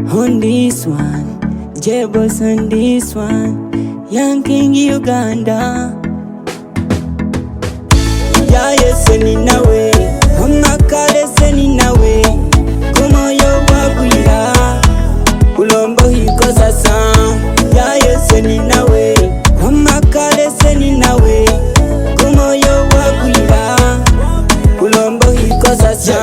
On this one, J-Boss on this one, Young King Uganda. Ya yeseni nawe, amakale seni nawe, kumoyo wagwira, ulombo hiko sasa. Ya yeseni nawe, amakale seni nawe, kumoyo wagwira, ulombo hiko sasa.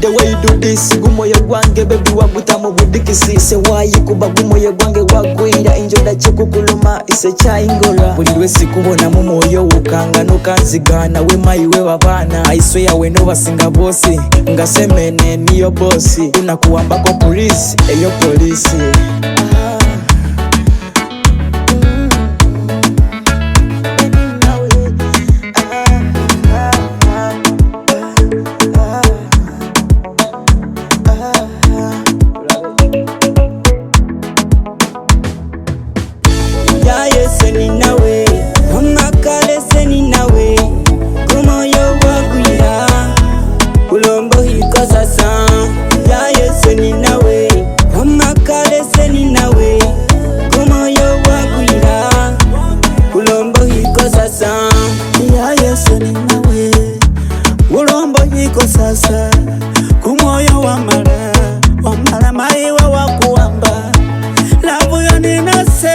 The way you do this, gumoyo gwange baby wagutamu budikisi. Se wayi kuba gumoyo gwange wagwira, injoda chekukuluma ise chaingora. Buli lwesi kubona mu moyo ukanga nukanzigana, we mayi we wabana. I swear we no basinga bosi, nga semene niyo bosi. Unakuambako polisi, eyo polisi. Ya yeseni nawe, amakale seni nawe, kumoyo wagwira, ulombo hiko sasa. Ya yeseni nawe, amakale seni nawe, kumoyo wagwira, ulombo hiko sasa. Ya yeseni nawe, ulombo hiko sasa, kumoyo wamala, wamala maiwa wakuamba, lavu yoninase.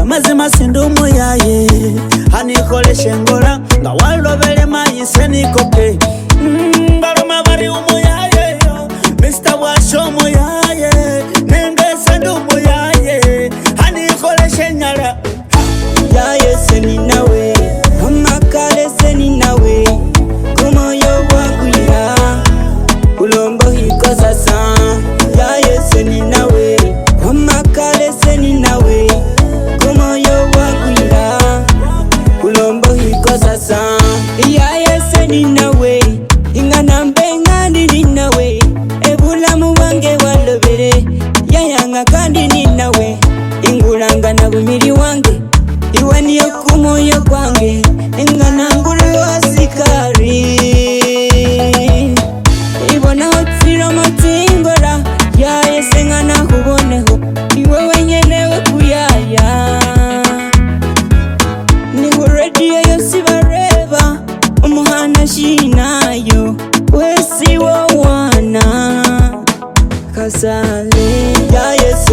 Mazima sindumu yaye hanikole shengola nga walobele mayise nikoke baloma bari umu yaye Mr. Washo mu yaye nenge sindumu yaye hanikole shenyala. Ya yeseni nawe, amakale seni nawe, kumoyo wagwira, ulombo hiko sasa. Ya yeseni nawe, amakale seni nawe, kumoyo wagwira, ulombo hiko sasa. Ya yeseni nawe, ingana mbenga ndi nawe, ebulamu wange walobere, yayanga kandi ni nawe, ingulanga na bumiri wange, iwe niyo kumoyo kwange, ingana ngulu wasikari. Ibona hotsiro motingora, ya yesengana kuboneho, iwe wenyenewe kuyaya. Niho radio yose bareba, umuhana shinayo, wesi wo wana Kasale. Ya yesi